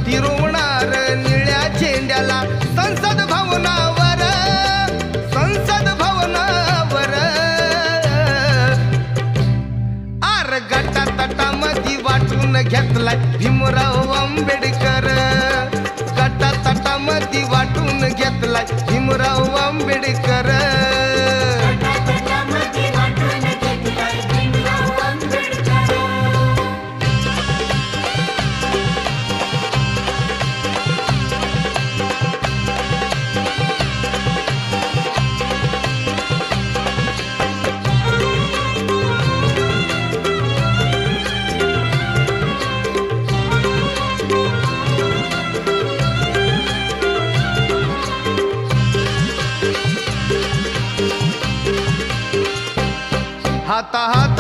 फिरवणार निळ्या झेंड्याला संसद भवनावर, संसद भवनावर. आर गटा तटामध्ये वाटून घेतलाय भीमराव आंबेडकर, गटा तटामध्ये वाटून घेतलाय भीमराव आंबेडकर. हाता हात